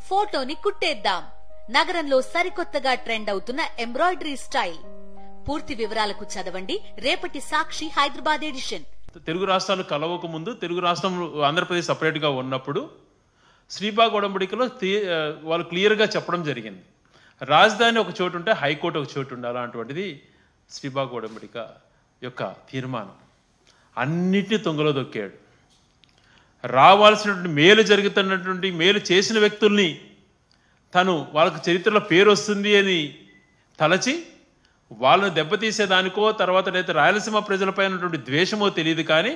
ఫోటోని కుట్టేద్దాం. నగరంలో సరికొత్తగా ట్రెండ్ అవుతున్న ఎంబ్రాయిడరీ స్టైల్. పూర్తి వివరాలకు చదవండి రేపటి సాక్షి హైదరాబాద్ ఎడిషన్. తెలుగు రాష్ట్రాలు కలవక ముందు తెలుగు రాష్ట్రం ఆంధ్రప్రదేశ్ సపరేట్ గా ఉన్నప్పుడు శ్రీబాగ్ ఒడంబడికలో వాళ్ళు క్లియర్ గా చెప్పడం జరిగింది. రాజధాని ఒక చోటు ఉంటే హైకోర్టు ఒక చోటు ఉండాలి. అలాంటిది శ్రీబాగ్ ఒడంబడిక యొక్క తీర్మానం. అన్నిటినీ తొంగలో దొక్కాడు. రావాల్సినటువంటి మేలు జరుగుతున్నటువంటి మేలు చేసిన వ్యక్తుల్ని తను వాళ్ళకు చరిత్రలో పేరు వస్తుంది అని తలచి వాళ్ళను దెబ్బతీసేదానికో తర్వాత లేదా రాయలసీమ ప్రజలపై ఉన్నటువంటి ద్వేషమో తెలియదు, కానీ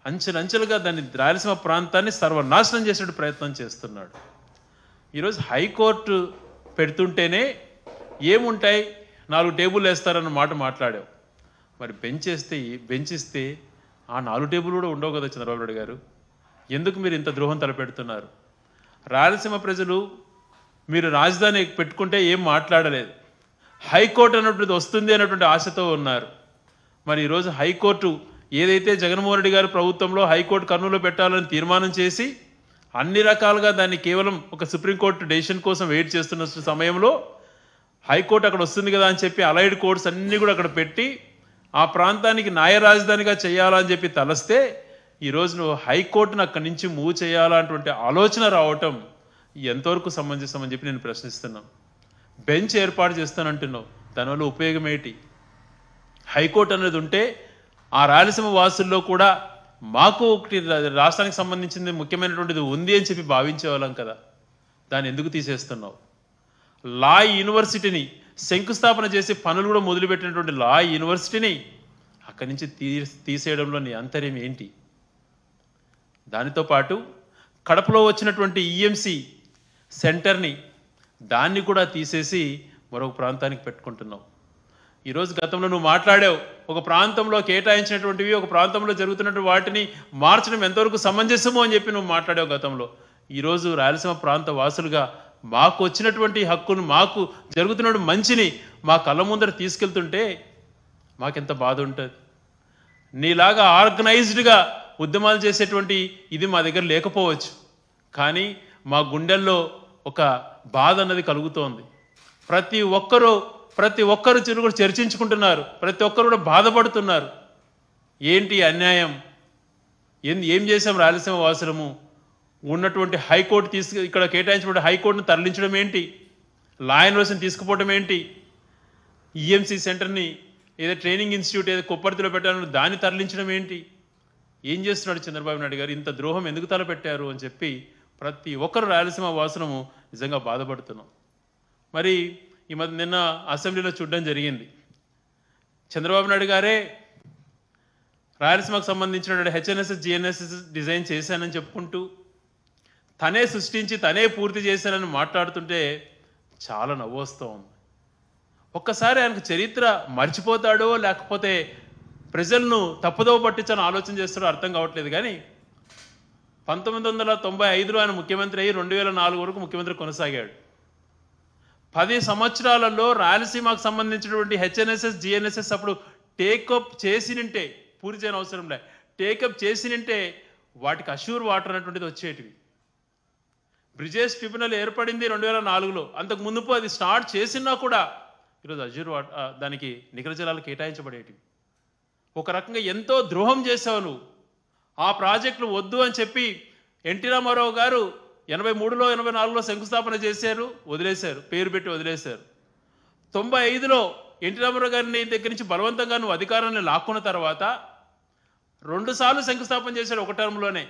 అంచెలంచెలుగా దాన్ని రాయలసీమ ప్రాంతాన్ని సర్వనాశనం చేసే ప్రయత్నం చేస్తున్నాడు. ఈరోజు హైకోర్టు పెడుతుంటేనే ఏముంటాయి, 4 టేబుల్ వేస్తారన్న మాట మాట్లాడావు. మరి బెంచ్ ఇస్తే ఆ 4 టేబుల్ కూడా ఉండవు కదా చంద్రబాబు నాయుడు గారు. ఎందుకు మీరు ఇంత ద్రోహం తలపెడుతున్నారు? రాయలసీమ ప్రజలు మీరు రాజధాని పెట్టుకుంటే ఏం మాట్లాడలేదు. హైకోర్టు అన్నటువంటిది వస్తుంది అన్నటువంటి ఆశతో ఉన్నారు. మరి ఈరోజు హైకోర్టు ఏదైతే జగన్మోహన్ రెడ్డి గారు ప్రభుత్వంలో హైకోర్టు కర్నూలులో పెట్టాలని తీర్మానం చేసి అన్ని రకాలుగా దాన్ని కేవలం ఒక సుప్రీంకోర్టు డెసిషన్ కోసం వెయిట్ చేస్తున్న సమయంలో హైకోర్టు అక్కడ వస్తుంది కదా అని చెప్పి అలైడ్ కోర్ట్స్ అన్నీ కూడా అక్కడ పెట్టి ఆ ప్రాంతానికి న్యాయ రాజధానిగా చేయాలని చెప్పి తలస్తే ఈరోజు నువ్వు హైకోర్టును అక్కడి నుంచి మూవ్ చేయాలన్నటువంటి ఆలోచన రావటం ఎంతవరకు సమంజసం అని చెప్పి నేను ప్రశ్నిస్తున్నాను. బెంచ్ ఏర్పాటు చేస్తానంటున్నావు, దానివల్ల ఉపయోగం ఏంటి? హైకోర్టు అనేది ఉంటే ఆ రాయలసీమ వాసుల్లో కూడా మాకు ఒకటి రాష్ట్రానికి సంబంధించింది ముఖ్యమైనటువంటిది ఉంది అని చెప్పి భావించేవాళ్ళం కదా. దాన్ని ఎందుకు తీసేస్తున్నావు? లా యూనివర్సిటీని శంకుస్థాపన చేసి పనులు కూడా మొదలుపెట్టినటువంటి లా యూనివర్సిటీని అక్కడి నుంచి తీసేయడంలో నీ అంతర్యం ఏంటి? దానితో పాటు కడపలో వచ్చినటువంటి ఈఎంసి సెంటర్ని దాన్ని కూడా తీసేసి మరొక ప్రాంతానికి పెట్టుకుంటున్నావు. ఈరోజు గతంలో నువ్వు మాట్లాడావు, ఒక ప్రాంతంలో కేటాయించినటువంటివి ఒక ప్రాంతంలో జరుగుతున్నటువంటి వాటిని మార్చడం ఎంతవరకు సమంజసమో అని చెప్పి నువ్వు మాట్లాడావు గతంలో. ఈరోజు రాయలసీమ ప్రాంత వాసులుగా మాకు వచ్చినటువంటి హక్కును, మాకు జరుగుతున్న మంచిని మా కళ్ళ ముందర తీసుకెళ్తుంటే మాకెంత బాధ ఉంటుంది. నీలాగా ఆర్గనైజ్డ్గా ఉద్యమాలు చేసేటువంటి ఇది మా దగ్గర లేకపోవచ్చు, కానీ మా గుండెల్లో ఒక బాధ అన్నది కలుగుతోంది. ప్రతి ఒక్కరు కూడా చర్చించుకుంటున్నారు, ప్రతి ఒక్కరు కూడా బాధపడుతున్నారు. ఏంటి అన్యాయం? ఏం చేశాం రాయలసీమ వాసులము? ఉన్నటువంటి హైకోర్టు ఇక్కడ కేటాయించబడిన హైకోర్టును తరలించడం ఏంటి? లా యూనివర్సిటీని తీసుకుపోవడం ఏంటి? ఈఎంసీ సెంటర్ని ఏదో ట్రైనింగ్ ఇన్స్టిట్యూట్ ఏదో కొప్పర్తిలో పెట్టాలని దాన్ని తరలించడం ఏంటి? ఏం చేస్తున్నాడు చంద్రబాబు నాయుడు గారు? ఇంత ద్రోహం ఎందుకు తలపెట్టారు అని చెప్పి ప్రతి ఒక్కరు రాయలసీమ వాసులము నిజంగా బాధపడుతున్నాం. మరి ఈ మధ్య నిన్న అసెంబ్లీలో చూడడం జరిగింది. చంద్రబాబు నాయుడు గారే రాయలసీమకు సంబంధించిన హెచ్ఎన్ఎస్ఎస్ జిఎన్ఎస్ఎస్ డిజైన్ చేశానని చెప్పుకుంటూ తనే సృష్టించి తనే పూర్తి చేశానని మాట్లాడుతుంటే చాలా నవ్వు వస్తూ ఉంది. ఒక్కసారి ఆయనకు చరిత్ర మర్చిపోతాడో లేకపోతే ప్రజలను తప్పుదోవ పట్టించాలని ఆలోచన చేస్తాడో అర్థం కావట్లేదు. కానీ 1995లో ఆయన ముఖ్యమంత్రి అయ్యి 2004 వరకు ముఖ్యమంత్రి కొనసాగాడు. 10 సంవత్సరాలలో రాయలసీమకు సంబంధించినటువంటి హెచ్ఎన్ఎస్ఎస్ జిఎన్ఎస్ఎస్ అప్పుడు టేకప్ చేసినంటే, పూర్తి చేయని అవసరం లే, టేకప్ చేసినంటే వాటికి అష్యూర్ వాటర్ అనేటువంటిది వచ్చేటివి. బ్రిజేష్ ట్రిబ్యునల్ ఏర్పడింది 2004లో. అంతకు మునుపు అది స్టార్ట్ చేసినా కూడా ఈరోజు అష్యూర్ వాటర్ దానికి నికర జలాలు కేటాయించబడేటివి. ఒక రకంగా ఎంతో ద్రోహం చేసావు నువ్వు. ఆ ప్రాజెక్టులు వద్దు అని చెప్పి ఎన్టీ రామారావు గారు 83లో 84లో శంకుస్థాపన చేశారు, వదిలేశారు, పేరు పెట్టి వదిలేశారు. 95లో ఎన్టీ రామారావు గారిని దగ్గర నుంచి బలవంతంగా నువ్వు అధికారాన్ని లాక్కున్న తర్వాత 2 సార్లు శంకుస్థాపన చేశాడు ఒక టర్మ్లోనే.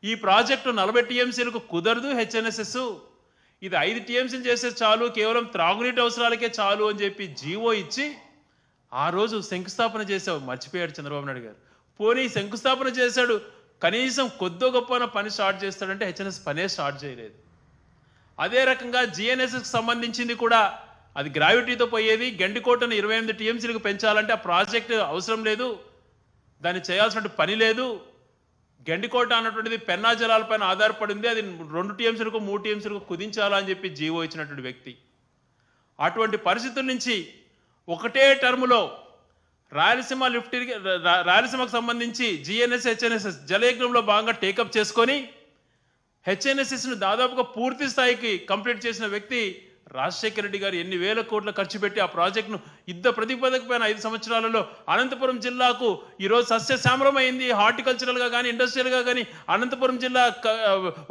ఈ ప్రాజెక్టు 40 టీఎంసీలకు కుదరదు హెచ్ఎన్ఎస్ఎస్, ఇది 5 టీఎంసీలు చేస్తే చాలు, కేవలం త్రాగునీటి అవసరాలకే చాలు అని చెప్పి జీవో ఇచ్చి ఆ రోజు శంకుస్థాపన చేసావు. మర్చిపోయాడు చంద్రబాబు నాయుడు గారు. పోనీ శంకుస్థాపన చేశాడు, కనీసం కొద్దో గొప్ప పని స్టార్ట్ చేస్తాడంటే హెచ్ఎన్ఎస్ పనే స్టార్ట్ చేయలేదు. అదే రకంగా జిఎన్ఎస్ఎస్కి సంబంధించింది కూడా అది గ్రావిటీతో పోయేది. గండికోటను 28 టీఎంసీలకు పెంచాలంటే ఆ ప్రాజెక్టు అవసరం లేదు, దాన్ని చేయాల్సిన పని లేదు. గండికోట అన్నటువంటిది పెన్నా జలాలపైన ఆధారపడింది, అది 2 టీఎంసీలకు 3 టీఎంసీలకు కుదించాలని చెప్పి జీవో ఇచ్చినటువంటి వ్యక్తి. అటువంటి పరిస్థితుల నుంచి ఒకటే టర్ములో రాయలసీమకు సంబంధించి జిఎన్ఎస్ హెచ్ఎన్ఎస్ఎస్ జలయజ్ఞంలో భాగంగా టేకప్ చేసుకొని హెచ్ఎన్ఎస్ఎస్ను దాదాపుగా పూర్తి స్థాయికి కంప్లీట్ చేసిన వ్యక్తి రాజశేఖర రెడ్డి గారు ఎన్ని వేల కోట్ల ఖర్చు పెట్టి ఆ ప్రాజెక్టును యుద్ధ ప్రతిపాదకపోయిన 5 సంవత్సరాలలో అనంతపురం జిల్లాకు ఈరోజు సస్యశ్యామలమైంది. హార్టికల్చరల్గా కానీ ఇండస్ట్రియల్గా కానీ అనంతపురం జిల్లా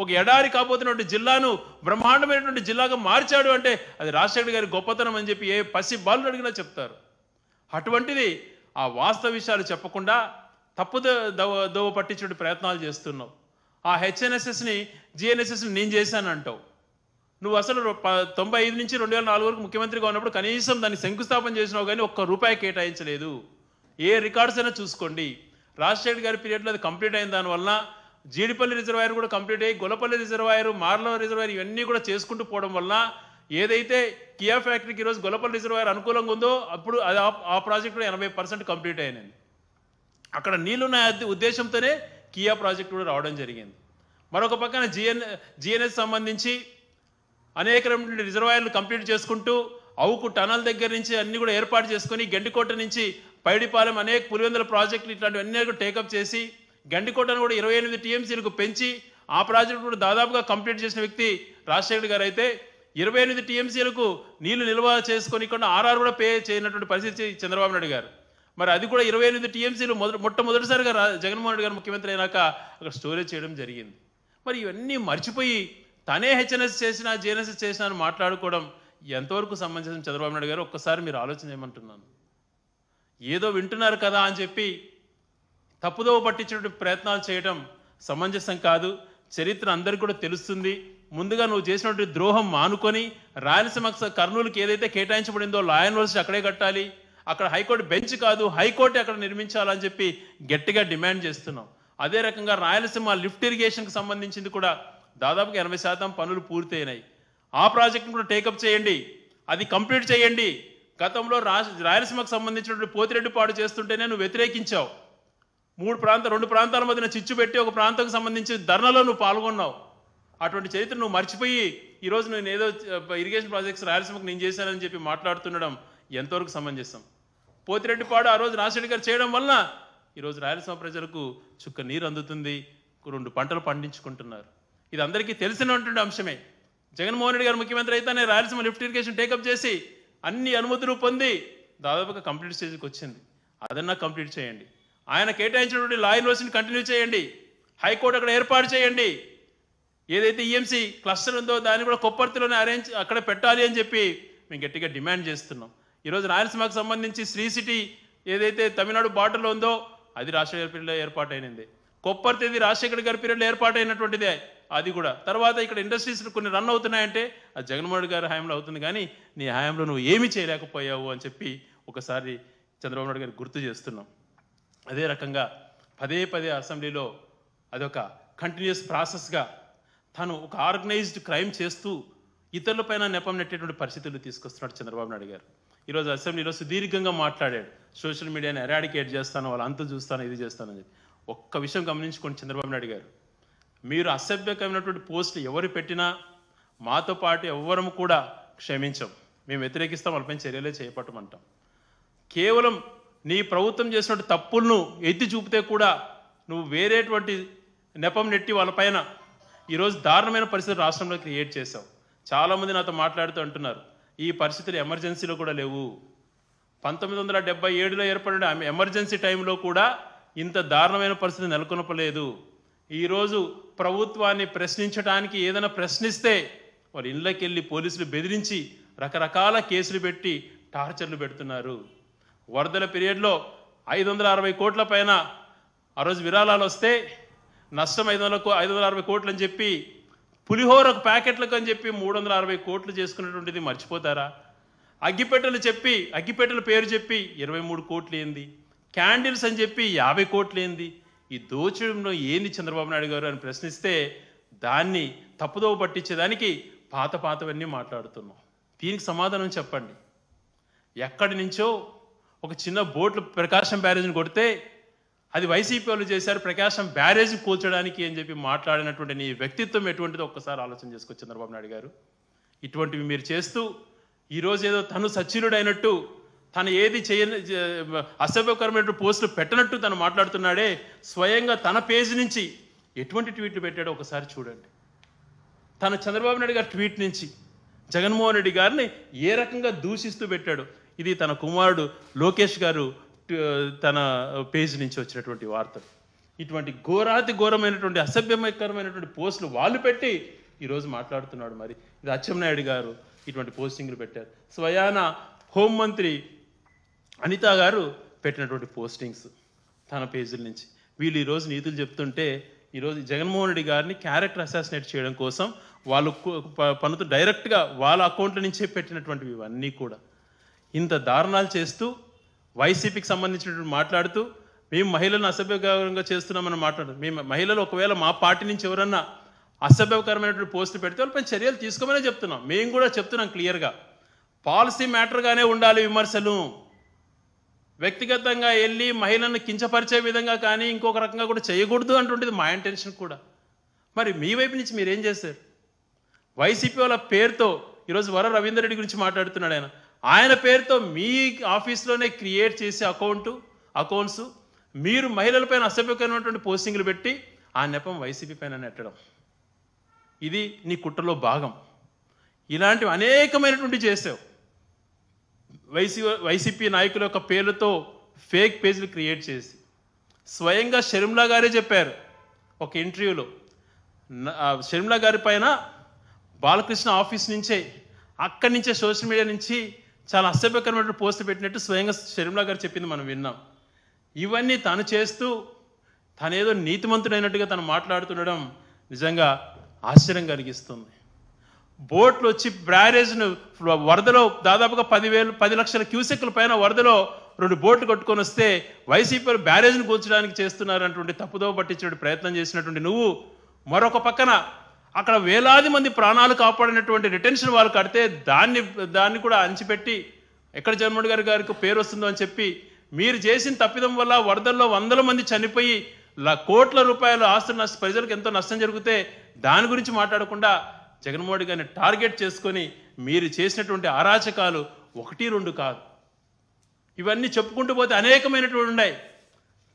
ఒక ఎడారి కాబోతున్నటువంటి జిల్లాను బ్రహ్మాండమైనటువంటి జిల్లాగా మార్చాడు అంటే అది రాజశేఖర గారి గొప్పతనం అని చెప్పి ఏ పసి బాలు అడిగినా చెప్తారు. అటువంటిది ఆ వాస్తవ విషయాలు చెప్పకుండా తప్పు దోవ పట్టించే ప్రయత్నాలు చేస్తున్నావు. ఆ హెచ్ఎన్ఎస్ఎస్ని జిఎన్ఎస్ఎస్ని నేను చేశానంటావు. నువ్వు అసలు 95 నుంచి 2004 వరకు ముఖ్యమంత్రిగా ఉన్నప్పుడు కనీసం దాన్ని శంకుస్థాపన చేసినావు కానీ ₹1 కేటాయించలేదు. ఏ రికార్డ్స్ అయినా చూసుకోండి. రాజశేఖర్ గారి పీరియడ్లో అది కంప్లీట్ అయిన దానివల్ల జీడిపల్లి రిజర్వాయర్ కూడా కంప్లీట్ అయ్యి గొల్లపల్లి రిజర్వాయర్, మార్ల రిజర్వాయర్ ఇవన్నీ కూడా చేసుకుంటూ పోవడం వల్ల ఏదైతే కియా ఫ్యాక్టరీకి ఈరోజు గొల్లపల్లి రిజర్వాయర్ అనుకూలంగా ఉందో అప్పుడు అది ఆ ప్రాజెక్ట్ కూడా 80% కంప్లీట్ అయినది. అక్కడ నీళ్లున్న ఉద్దేశంతోనే కియా ప్రాజెక్ట్ కూడా రావడం జరిగింది. మరొక పక్కన జిఎన్ఎస్ సంబంధించి అనేక రిజర్వాయర్లు కంప్లీట్ చేసుకుంటూ అవుకు టనల్ దగ్గర నుంచి అన్ని కూడా ఏర్పాటు చేసుకుని గండికోట నుంచి పైడిపాలెం అనేక పులివెందుల ప్రాజెక్టులు ఇట్లాంటివన్నీ కూడా టేకప్ చేసి గండికోటను కూడా 28 టీఎంసీలకు పెంచి ఆ ప్రాజెక్టు కూడా దాదాపుగా కంప్లీట్ చేసిన వ్యక్తి రాజశేఖర్ గారు అయితే 28 టీఎంసీలకు నీళ్లు నిల్వ చేసుకొని ఇక్కడ ఆర్ఆర్ కూడా పే చేయనటువంటి పరిస్థితి చంద్రబాబు నాయుడు గారు. మరి అది కూడా 28 టీఎంసీలు మొట్టమొదటిసారిగా జగన్మోహన్ రెడ్డి గారు ముఖ్యమంత్రి అయినాక అక్కడ స్టోరేజ్ చేయడం జరిగింది. మరి ఇవన్నీ మర్చిపోయి తనే హెచ్ఎన్ఎస్ చేసినా జిఎన్ఎస్ఎస్ చేసినా అని మాట్లాడుకోవడం ఎంతవరకు సంబంధించిన చంద్రబాబు నాయుడు గారు ఒక్కసారి మీరు ఆలోచన చేయమంటున్నాను. ఏదో వింటున్నారు కదా అని చెప్పి తప్పుదోవ పట్టించే ప్రయత్నాలు చేయడం సమంజసం కాదు. చరిత్ర అందరికీ కూడా తెలుస్తుంది. ముందుగా నువ్వు చేసినటువంటి ద్రోహం మానుకొని రాయలసీమ కర్నూలుకి ఏదైతే కేటాయించబడిందో లా యూనివర్సిటీ అక్కడే కట్టాలి, అక్కడ హైకోర్టు బెంచ్ కాదు హైకోర్టు అక్కడ నిర్మించాలని చెప్పి గట్టిగా డిమాండ్ చేస్తున్నాం. అదే రకంగా రాయలసీమ లిఫ్ట్ ఇరిగేషన్కి సంబంధించింది కూడా దాదాపుగా 80% పనులు పూర్తయినాయి. ఆ ప్రాజెక్టును కూడా టేకప్ చేయండి, అది కంప్లీట్ చేయండి. గతంలో రాయలసీమకు సంబంధించినటువంటి పోతిరెడ్డిపాడు చేస్తుంటేనే నువ్వు వ్యతిరేకించావు. 2 ప్రాంతాల మధ్యన చిచ్చు పెట్టి ఒక ప్రాంతానికి సంబంధించి ధర్నాలో నువ్వు పాల్గొన్నావు. అటువంటి చరిత్ర నువ్వు మర్చిపోయి ఈరోజు నేను ఏదో ఇరిగేషన్ ప్రాజెక్ట్స్ రాయలసీమకు నేను చేశానని చెప్పి మాట్లాడుతుండడం ఎంతవరకు సమంజసం? పోతిరెడ్డిపాడు ఆ రోజు రాజశేఖర్ గారు చేయడం వలన ఈరోజు రాయలసీమ ప్రజలకు చుక్క నీరు అందుతుంది, 2 పంటలు పండించుకుంటున్నారు. ఇది అందరికీ తెలిసినటువంటి అంశమే. జగన్మోహన్ రెడ్డి గారు ముఖ్యమంత్రి అయితేనే రాయలసీమ లిఫ్ట్ ఇరిగేషన్ టేకప్ చేసి అన్ని అనుమతులు పొంది దాదాపుగా కంప్లీట్ స్టేజ్కి వచ్చింది. అదన్నా కంప్లీట్ చేయండి. ఆయన కేటాయించినటువంటి లా యూనివర్సిటీని కంటిన్యూ చేయండి, హైకోర్టు అక్కడ ఏర్పాటు చేయండి. ఏదైతే ఈఎంసీ క్లస్టర్ ఉందో దాన్ని కూడా కొప్పర్తిలోనే అక్కడ పెట్టాలి అని చెప్పి మేము గట్టిగా డిమాండ్ చేస్తున్నాం. ఈరోజు రాయలసీమకు సంబంధించి శ్రీ సిటీ ఏదైతే తమిళనాడు బార్డర్లో ఉందో అది రాజశేఖర్ పీరియడ్లో ఏర్పాటైనది. కొప్పర్తిది రాజశేఖర్ గారి పీరియడ్లో ఏర్పాటైనటువంటిదే. అది కూడా తర్వాత ఇక్కడ ఇండస్ట్రీస్ కొన్ని రన్ అవుతున్నాయంటే అది జగన్మోహన్ రెడ్డి గారి హయాంలో అవుతుంది, కానీ నీ హయాంలో నువ్వు ఏమీ చేయలేకపోయావు అని చెప్పి ఒకసారి చంద్రబాబు నాయుడు గారికి గుర్తు చేస్తున్నాం. అదే రకంగా పదే అసెంబ్లీలో అదొక కంటిన్యూస్ ప్రాసెస్గా తను ఒక ఆర్గనైజ్డ్ క్రైమ్ చేస్తూ ఇతరులపైన నెపం నెట్టేటువంటి పరిస్థితులు తీసుకొస్తున్నాడు చంద్రబాబు నాయుడు గారు. ఈరోజు అసెంబ్లీలో సుదీర్ఘంగా మాట్లాడాడు. సోషల్ మీడియాని ఎరాడికేట్ చేస్తాను, వాళ్ళ అంతా చూస్తాను, ఇది చేస్తానని చెప్పి. ఒక్క విషయం గమనించుకోండి చంద్రబాబు నాయుడు గారు, మీరు అసభ్యకరమైనటువంటి పోస్టులు ఎవరు పెట్టినా మాతో పాటు ఎవ్వరము కూడా క్షమించం, మేము వ్యతిరేకిస్తాం, వాళ్ళపై చర్యలే చేపట్టమంటాం. కేవలం నీ ప్రభుత్వం చేసినటువంటి తప్పులను ఎత్తి చూపితే కూడా నువ్వు వేరేటువంటి నెపం నెట్టి వాళ్ళపైన ఈరోజు దారుణమైన పరిస్థితులు రాష్ట్రంలో క్రియేట్ చేశావు. చాలామంది నాతో మాట్లాడుతూ అంటున్నారు ఈ పరిస్థితులు ఎమర్జెన్సీలో కూడా లేవు. 1977లో ఏర్పడిన ఎమర్జెన్సీ టైంలో కూడా ఇంత దారుణమైన పరిస్థితి నెలకొనపలేదు. ఈరోజు ప్రభుత్వాన్ని ప్రశ్నించడానికి ఏదైనా ప్రశ్నిస్తే వాళ్ళ ఇళ్ళకి వెళ్ళి పోలీసులు బెదిరించి రకరకాల కేసులు పెట్టి టార్చర్లు పెడుతున్నారు. వరదల పీరియడ్లో 560 కోట్ల పైన ఆ రోజు విరాళాలు వస్తే నష్టం 560 కోట్లు అని చెప్పి పులిహోర ప్యాకెట్లకు అని చెప్పి 360 కోట్లు చేసుకున్నటువంటిది మర్చిపోతారా? అగ్గిపెట్టెల పేరు చెప్పి 23 కోట్లు ఏంది, క్యాండిల్స్ అని చెప్పి 50 కోట్లు ఏంది, ఈ దోచడంలో ఏంది చంద్రబాబు నాయుడు గారు అని ప్రశ్నిస్తే దాన్ని తప్పుదోవ పట్టించేదానికి పాతవన్నీ మాట్లాడుతున్నాం. దీనికి సమాధానం చెప్పండి. ఎక్కడి నుంచో ఒక చిన్న బోట్లు ప్రకాశం బ్యారేజ్ని కొడితే అది వైసీపీ వాళ్ళు చేశారు ప్రకాశం బ్యారేజ్ కూల్చడానికి అని చెప్పి మాట్లాడినటువంటి నీ వ్యక్తిత్వం ఎటువంటిదో ఒక్కసారి ఆలోచన చేసుకోవచ్చు చంద్రబాబు నాయుడు గారు. ఇటువంటివి మీరు చేస్తూ ఈరోజు ఏదో తను సచ్చినుడైనట్టు తను ఏది అసభ్యకరమైన పోస్టులు పెట్టనట్టు తను మాట్లాడుతున్నాడే. స్వయంగా తన పేజీ నుంచి ఎటువంటి ట్వీట్లు పెట్టాడో ఒకసారి చూడండి. తన చంద్రబాబు నాయుడు గారి ట్వీట్ నుంచి జగన్మోహన్ రెడ్డి గారిని ఏ రకంగా దూషిస్తూ పెట్టాడు. ఇది తన కుమారుడు లోకేష్ గారు తన పేజ్ నుంచి వచ్చినటువంటి వార్తలు. ఇటువంటి ఘోరాతి ఘోరమైనటువంటి అసభ్యకరమైనటువంటి పోస్టులు వాళ్ళు పెట్టి ఈరోజు మాట్లాడుతున్నాడు. మరి ఇది అచ్చెన్నాయుడు గారు ఇటువంటి పోస్టింగ్లు పెట్టారు. స్వయాన హోంమంత్రి అనిత గారు పెట్టినటువంటి పోస్టింగ్స్ తన పేజీల నుంచి. వీళ్ళు ఈరోజు నీతులు చెప్తుంటే ఈరోజు జగన్మోహన్ రెడ్డి గారిని క్యారెక్టర్ అసాసినేట్ చేయడం కోసం వాళ్ళు పనుతూ డైరెక్ట్గా వాళ్ళ అకౌంట్ల నుంచే పెట్టినటువంటివి ఇవన్నీ కూడా. ఇంత దారుణాలు చేస్తూ వైసీపీకి సంబంధించినటువంటి మాట్లాడుతూ మేము మహిళలను అసభ్యకరంగా చేస్తున్నామని మాట్లాడు. మేము మహిళలు ఒకవేళ మా పార్టీ నుంచి ఎవరన్నా అసభ్యకరమైనటువంటి పోస్టులు పెడితే వాళ్ళపై చర్యలు తీసుకోమనే చెప్తున్నాం. మేము కూడా చెప్తున్నాం క్లియర్గా, పాలసీ మ్యాటర్గానే ఉండాలి విమర్శలు. వ్యక్తిగతంగా వెళ్ళి మహిళలను కించపరిచే విధంగా కానీ ఇంకొక రకంగా కూడా చేయకూడదు అంటుండేది మా ఇంటెన్షన్ కూడా. మరి మీ వైపు నుంచి మీరేం చేశారు? వైసీపీ వాళ్ళ పేరుతో ఈరోజు వర రవీందర్ రెడ్డి గురించి మాట్లాడుతున్నాడు. ఆయన పేరుతో మీ ఆఫీస్లోనే క్రియేట్ చేసే అకౌంట్స్ మీరు మహిళలపైన అసభ్యకరమైనటువంటి పోస్టింగ్లు పెట్టి ఆ నెపం వైసీపీ పైన నెట్టడం, ఇది నీ కుట్రలో భాగం. ఇలాంటివి అనేకమైనటువంటి చేసావు. వైసీపీ నాయకుల యొక్క పేర్లతో ఫేక్ పేజ్లు క్రియేట్ చేసి స్వయంగా షర్మిలా గారే చెప్పారు ఒక ఇంటర్వ్యూలో, షర్మిలా గారి పైన బాలకృష్ణ ఆఫీస్ నుంచే అక్కడి నుంచే సోషల్ మీడియా నుంచి చాలా అసభ్యకరమైన పోస్టులు పెట్టినట్టు స్వయంగా షర్మిలా గారు చెప్పింది మనం విన్నాం. ఇవన్నీ తను చేస్తూ తనేదో నీతిమంతుడైనట్టుగా తను మాట్లాడుతుండడం నిజంగా ఆశ్చర్యం కలిగిస్తుంది. బోట్లు వచ్చి బ్యారేజ్ను వరదలో దాదాపుగా 10 లక్షల క్యూసెక్ల పైన వరదలో 2 బోట్లు కొట్టుకొని వస్తే వైసీపీ బ్యారేజ్ను కూల్చడానికి చేస్తున్నారన్నటువంటి తప్పుదోవ పట్టించే ప్రయత్నం చేసినటువంటి నువ్వు మరొక పక్కన అక్కడ వేలాది మంది ప్రాణాలు కాపాడినటువంటి రిటెన్షన్ వాళ్ళు కడితే దాన్ని కూడా అంచిపెట్టి ఎక్కడ జగన్మోహన్ గారికి పేరు వస్తుందో అని చెప్పి మీరు చేసిన తప్పిదం వల్ల వరదల్లో 100 మంది చనిపోయి కోట్ల రూపాయల ఆస్తులు ప్రజలకు ఎంతో నష్టం జరిగితే దాని గురించి మాట్లాడకుండా జగన్మోహన్ గారిని టార్గెట్ చేసుకొని మీరు చేసినటువంటి అరాచకాలు 1-2 కాదు. ఇవన్నీ చెప్పుకుంటూ పోతే అనేకమైనటువంటి ఉన్నాయి.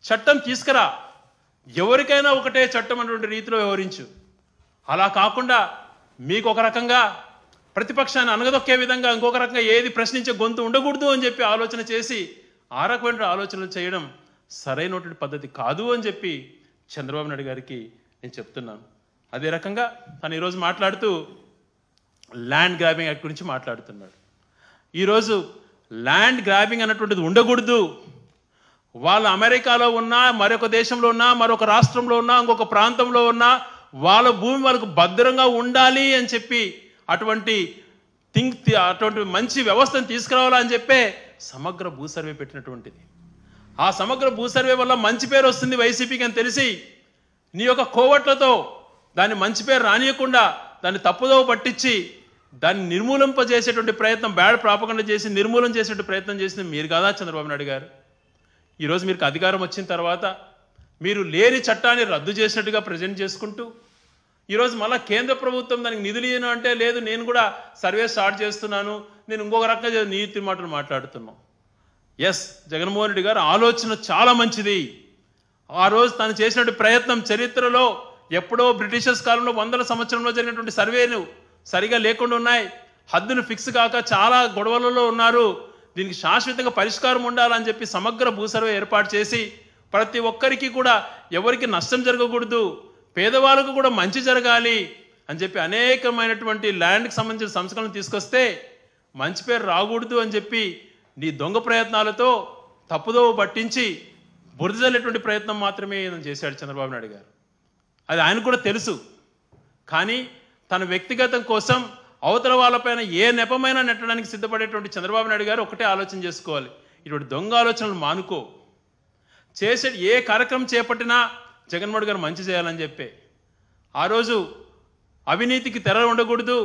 చట్టం తీసుకురా, ఎవరికైనా ఒకటే చట్టం అన్నటువంటి రీతిలో వ్యవహరించు. అలా కాకుండా మీకు ఒక రకంగా ప్రతిపక్షాన్ని అనగదొక్కే విధంగా ఇంకొక రకంగా ఏది ప్రశ్నించే గొంతు ఉండకూడదు అని చెప్పి ఆలోచన చేసి ఆ రకమైన ఆలోచనలు చేయడం సరైనటువంటి పద్ధతి కాదు అని చెప్పి చంద్రబాబు నాయుడు గారికి నేను చెప్తున్నాను. అదే రకంగా తను ఈరోజు మాట్లాడుతూ ల్యాండ్ గ్రాబింగ్ యాక్ట్ గురించి మాట్లాడుతున్నాడు. ఈరోజు ల్యాండ్ గ్రాబింగ్ అన్నటువంటిది ఉండకూడదు. వాళ్ళు అమెరికాలో ఉన్నా, మరొక దేశంలో ఉన్నా, మరొక రాష్ట్రంలో ఉన్నా, ఇంకొక ప్రాంతంలో ఉన్నా వాళ్ళ భూమి వాళ్ళకు భద్రంగా ఉండాలి అని చెప్పి అటువంటి మంచి వ్యవస్థను తీసుకురావాలని చెప్పే సమగ్ర భూ సర్వే పెట్టినటువంటిది. ఆ సమగ్ర భూ సర్వే వల్ల మంచి పేరు వస్తుంది వైసీపీకి అని తెలిసి నీ యొక్క కోవట్లతో దాన్ని మంచి పేరు రానియకుండా దాన్ని తప్పుదోవ పట్టించి దాన్ని నిర్మూలింపజేసేటువంటి ప్రయత్నం, బ్యాడ్ ప్రాపగండ చేసి నిర్మూలన చేసేటువంటి ప్రయత్నం చేసింది మీరు కాదా చంద్రబాబు నాయుడు గారు? ఈరోజు మీకు అధికారం వచ్చిన తర్వాత మీరు లేని చట్టాన్ని రద్దు చేసినట్టుగా ప్రజెంట్ చేసుకుంటూ ఈరోజు మళ్ళీ కేంద్ర ప్రభుత్వం దానికి నిధులు ఇయ్యను అంటే లేదు నేను కూడా సర్వే స్టార్ట్ చేస్తున్నాను, నేను ఇంకొక రకంగా నీతి మాటలు మాట్లాడుతున్నాం. ఎస్, జగన్మోహన్ రెడ్డి గారు ఆలోచన చాలా మంచిది. ఆ రోజు తను చేసినటువంటి ప్రయత్నం చరిత్రలో ఎప్పుడో బ్రిటిషర్స్ కాలంలో 100ల సంవత్సరంలో జరిగినటువంటి సర్వేలు సరిగా లేకుండా ఉన్నాయి. హద్దులు ఫిక్స్ కాక చాలా గొడవలలో ఉన్నారు. దీనికి శాశ్వతంగా పరిష్కారం ఉండాలని చెప్పి సమగ్ర భూ సర్వే ఏర్పాటు చేసి ప్రతి ఒక్కరికి కూడా ఎవరికి నష్టం జరగకూడదు, పేదవాళ్ళకు కూడా మంచి జరగాలి అని చెప్పి అనేకమైనటువంటి ల్యాండ్కి సంబంధించిన సంస్కరణలు తీసుకొస్తే మంచి పేరు రాకూడదు అని చెప్పి నీ దొంగ ప్రయత్నాలతో తప్పుదోవ పట్టించి బురద జల్లేటువంటి ప్రయత్నం మాత్రమే చేశాడు చంద్రబాబు నాయుడు గారు. అది ఆయన కూడా తెలుసు. కానీ తన వ్యక్తిగతం కోసం అవతల వాళ్ళపైన ఏ నెపమైనా నెట్టడానికి సిద్ధపడేటువంటి చంద్రబాబు నాయుడు గారు ఒకటే ఆలోచన చేసుకోవాలి, ఇటువంటి దొంగ ఆలోచనలు మానుకో. చేసే ఏ కార్యక్రమం చేపట్టినా జగన్మోహన్ గారు మంచి చేయాలని చెప్పే. ఆ రోజు అవినీతికి తెర ఉండకూడదు,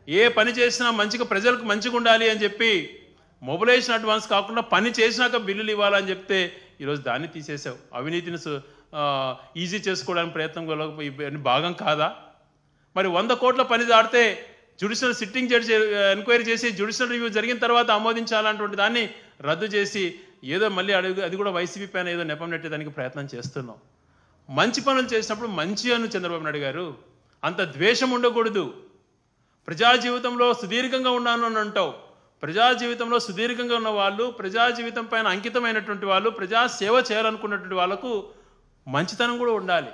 ఏ పని చేసినా మంచిగా ప్రజలకు మంచిగా ఉండాలి అని చెప్పి మొబిలైజేషన్ అడ్వాన్స్ కాకుండా పని చేసినాక బిల్లులు ఇవ్వాలని చెప్తే ఈరోజు దాన్ని తీసేసావు. అవినీతిని ఈజీ చేసుకోవడానికి ప్రయత్నం భాగం కాదా? మరి 100 కోట్ల పని దాటితే జ్యుడిషియల్ సిట్టింగ్ జడ్జి ఎంక్వైరీ చేసి జ్యుడిషియల్ రివ్యూ జరిగిన తర్వాత ఆమోదించాలన్నటువంటి దాన్ని రద్దు చేసి ఏదో మళ్ళీ అది కూడా వైసీపీ పైన ఏదో నెపం నెట్టేదానికి ప్రయత్నం చేస్తున్నాం. మంచి పనులు చేసినప్పుడు మంచి అను చంద్రబాబు నాయుడు గారు, అంత ద్వేషం ఉండకూడదు. ప్రజా జీవితంలో సుదీర్ఘంగా ఉన్నాను అని అంటావు. ప్రజా జీవితంలో సుదీర్ఘంగా ఉన్న వాళ్ళు, ప్రజా జీవితం పైన అంకితమైనటువంటి వాళ్ళు, ప్రజా సేవ చేయాలనుకున్నటువంటి వాళ్ళకు మంచితనం కూడా ఉండాలి.